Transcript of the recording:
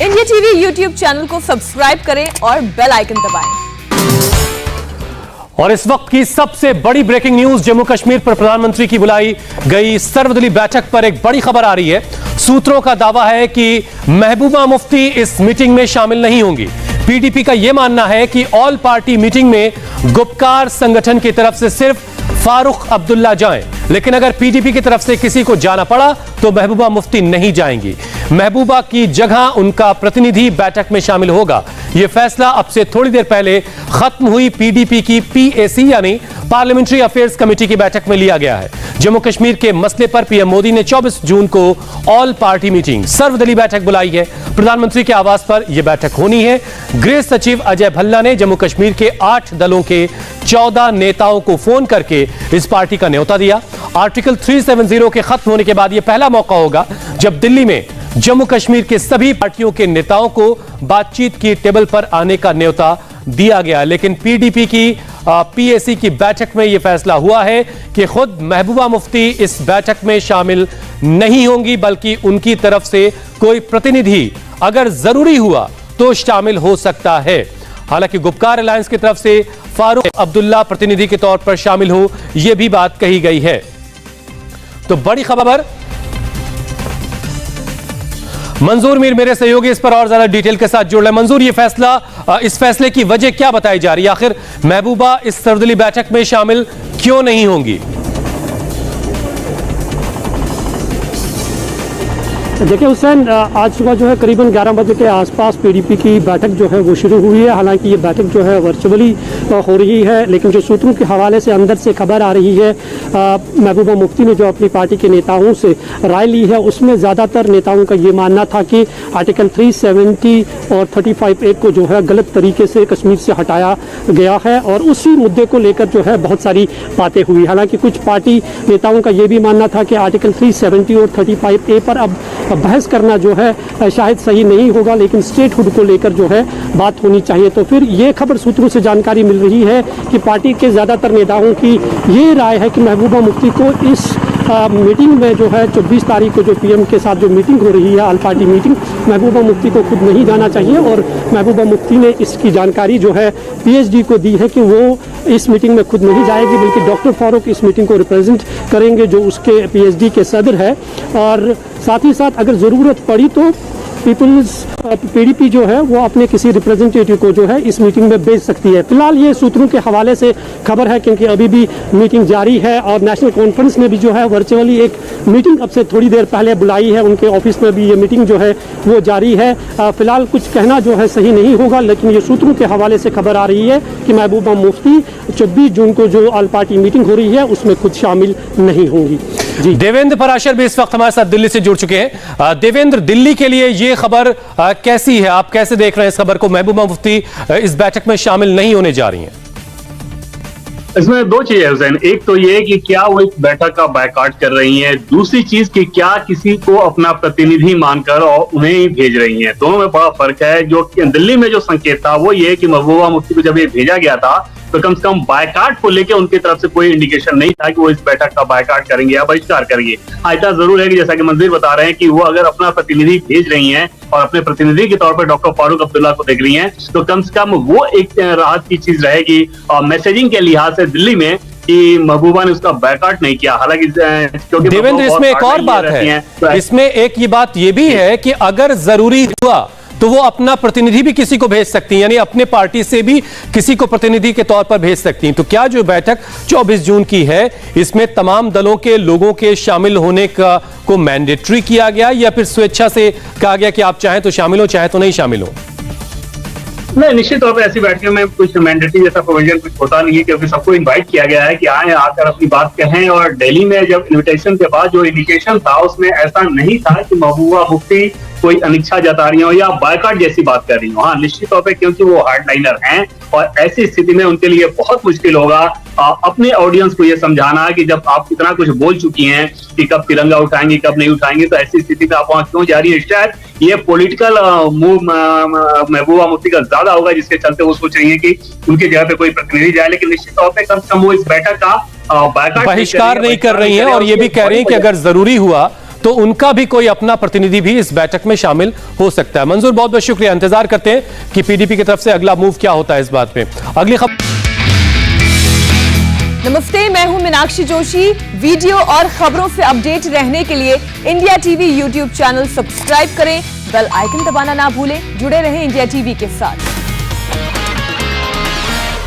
India TV YouTube channel को subscribe करें और बेल आइकन दबाएं। और इस वक्त की सबसे बड़ी ब्रेकिंग न्यूज, जम्मू कश्मीर पर प्रधानमंत्री की बुलाई गई सर्वदलीय बैठक पर एक बड़ी खबर आ रही है। सूत्रों का दावा है कि महबूबा मुफ्ती इस मीटिंग में शामिल नहीं होंगी। पीडीपी का यह मानना है कि ऑल पार्टी मीटिंग में गुपकार संगठन की तरफ से सिर्फ फारूक अब्दुल्ला जाएं, लेकिन अगर पीडीपी की तरफ से किसी को जाना पड़ा तो महबूबा मुफ्ती नहीं जाएंगी। महबूबा की जगह उनका प्रतिनिधि बैठक में शामिल होगा। यह फैसला अब से थोड़ी देर पहले खत्म हुई पीडीपी की पीएसी यानी पार्लियामेंट्री अफेयर्स कमेटी की बैठक में लिया गया है। जम्मू कश्मीर के मसले पर पीएम मोदी ने 24 जून को ऑल पार्टी मीटिंग सर्वदलीय बैठक बुलाई है। प्रधानमंत्री के आवास पर यह बैठक होनी है। गृह सचिव अजय भल्ला ने जम्मू कश्मीर के 8 दलों के 14 नेताओं को फोन करके इस पार्टी का न्योता दिया। आर्टिकल 370 के खत्म होने के बाद यह पहला मौका होगा जब दिल्ली में जम्मू कश्मीर के सभी पार्टियों के नेताओं को बातचीत की टेबल पर आने का न्योता दिया गया। लेकिन पीडीपी की पीएसी की बैठक में यह फैसला हुआ है कि खुद महबूबा मुफ्ती इस बैठक में शामिल नहीं होंगी, बल्कि उनकी तरफ से कोई प्रतिनिधि अगर जरूरी हुआ तो शामिल हो सकता है। हालांकि गुपकार अलायंस की तरफ से फारूक अब्दुल्ला प्रतिनिधि के तौर पर शामिल हो, यह भी बात कही गई है। तो बड़ी खबर, मंजूर मीर मेरे सहयोगी इस पर और ज्यादा डिटेल के साथ जुड़ रहे हैं। मंजूर, इस फैसले की वजह क्या बताई जा रही है? आखिर महबूबा इस सर्वदलीय बैठक में शामिल क्यों नहीं होंगी? देखिए हुसैन, आज सुबह जो है करीबन 11 बजे के आसपास पीडीपी की बैठक जो है वो शुरू हुई है। हालांकि ये बैठक जो है वर्चुअली हो रही है, लेकिन जो सूत्रों के हवाले से अंदर से खबर आ रही है, महबूबा मुफ्ती ने जो अपनी पार्टी के नेताओं से राय ली है उसमें ज़्यादातर नेताओं का ये मानना था कि आर्टिकल 370 और 35A को जो है गलत तरीके से कश्मीर से हटाया गया है और उसी मुद्दे को लेकर जो है बहुत सारी बातें हुई। हालांकि कुछ पार्टी नेताओं का ये भी मानना था कि आर्टिकल 370 और 35A पर अब बहस करना जो है शायद सही नहीं होगा, लेकिन स्टेटहुड को लेकर जो है बात होनी चाहिए। तो फिर ये खबर सूत्रों से जानकारी मिल रही है कि पार्टी के ज़्यादातर नेताओं की ये राय है कि महबूबा मुफ्ती को इस मीटिंग में जो है 24 तारीख को जो पीएम के साथ जो मीटिंग हो रही है, all party meeting, Mehbooba Mufti को खुद नहीं जाना चाहिए। और महबूबा मुफ्ती ने इसकी जानकारी जो है पीएचडी को दी है कि वो इस मीटिंग में खुद नहीं जाएगी, बल्कि डॉक्टर फारूक इस मीटिंग को रिप्रेजेंट करेंगे जो उसके पीएचडी के सदर है। और साथ ही साथ अगर ज़रूरत पड़ी तो पीडीपी जो है वो अपने किसी रिप्रेजेंटेटिव को जो है इस मीटिंग में भेज सकती है। फिलहाल ये सूत्रों के हवाले से खबर है, क्योंकि अभी भी मीटिंग जारी है और नेशनल कॉन्फ्रेंस ने भी जो है वर्चुअली एक मीटिंग अब से थोड़ी देर पहले बुलाई है। उनके ऑफिस में भी ये मीटिंग जो है वो जारी है। फिलहाल कुछ कहना जो है सही नहीं होगा, लेकिन ये सूत्रों के हवाले से खबर आ रही है कि महबूबा मुफ्ती 24 जून को जो ऑल पार्टी मीटिंग हो रही है उसमें खुद शामिल नहीं होंगी। जी, देवेंद्र पराशर भी इस वक्त हमारे साथ दिल्ली से जुड़ चुके हैं। देवेंद्र, दिल्ली के लिए ये खबर कैसी है? आप कैसे देख रहे हैं इस खबर को? महबूबा मुफ्ती इस बैठक में शामिल नहीं होने जा रही हैं। इसमें दो चीजें हुसैन, एक तो ये कि क्या वो इस बैठक का बायकॉट कर रही हैं, दूसरी चीज कि क्या किसी को अपना प्रतिनिधि मानकर और उन्हें ही भेज रही हैं। दोनों में बड़ा फर्क है। जो दिल्ली में जो संकेत था वो ये कि महबूबा मुफ्ती को जब ये भेजा गया था तो कम से कम बायकॉट को लेकर उनकी तरफ से कोई इंडिकेशन नहीं था कि वो इस बैठक का बायकॉट करेंगे या बहिष्कार करेंगे। इतना जरूर है कि जैसा कि मंजूर बता रहे हैं कि वो अगर अपना प्रतिनिधि भेज रही हैं और अपने प्रतिनिधि के तौर पर डॉक्टर फारूक अब्दुल्ला को देख रही हैं, तो कम से कम वो एक राहत की चीज रहेगी और मैसेजिंग के लिहाज से दिल्ली में कि महबूबा ने उसका बैकआउट नहीं किया। हालांकि क्योंकि देवेंद्र, इसमें एक और बात है, इसमें एक ये बात ये भी है कि अगर जरूरी हुआ तो वो अपना प्रतिनिधि भी किसी को भेज सकती हैं, यानी अपने पार्टी से भी किसी को प्रतिनिधि के तौर पर भेज सकती हैं। तो क्या जो बैठक 24 जून की है इसमें तमाम दलों के लोगों के शामिल होने का को मैंडेटरी किया गया या फिर स्वेच्छा से कहा गया कि आप चाहें तो शामिल हो, चाहे तो नहीं शामिल हो? नहीं, निश्चित तौर पर ऐसी बैठकों में कुछ मैंडेटरी जैसा प्रोविजन कुछ होता नहीं है, क्योंकि सबको इनवाइट किया गया है कि आए आकर अपनी बात कहें। और दिल्ली में जब इन्विटेशन के बाद जो इंडिकेशन था उसमें ऐसा नहीं था कि महबूबा मुफ्ती कोई अनिच्छा जता रही हो या बायकॉट जैसी बात कर रही हो। हाँ, निश्चित तौर पे क्योंकि वो हार्डलाइनर हैं और ऐसी स्थिति में उनके लिए बहुत मुश्किल होगा अपने ऑडियंस को ये समझाना कि जब आप इतना कुछ बोल चुकी हैं कि कब तिरंगा उठाएंगे कब नहीं उठाएंगे, तो ऐसी स्थिति में आप वहां क्यों जा रही है। शायद ये पॉलिटिकल मूव महबूबा मुफ्ती का ज्यादा होगा, जिसके चलते वो सोच रही है कि उनकी जगह पे कोई प्रतिनिधि जाए। लेकिन निश्चित तौर पर कम से कम वो इस बैठक का बहिष्कार नहीं कर रही है और ये भी कह रही है कि अगर जरूरी हुआ तो उनका भी कोई अपना प्रतिनिधि भी इस बैठक में शामिल हो सकता है। मंजूर, बहुत बहुत शुक्रिया। इंतजार करते हैं कि पीडीपी की तरफ से अगला मूव क्या होता है इस बात में। अगली खबर। नमस्ते, मैं हूं मीनाक्षी जोशी। वीडियो और खबरों से अपडेट रहने के लिए India TV YouTube channel subscribe करें, बेल आइकन दबाना ना भूलें। जुड़े रहें इंडिया टीवी के साथ।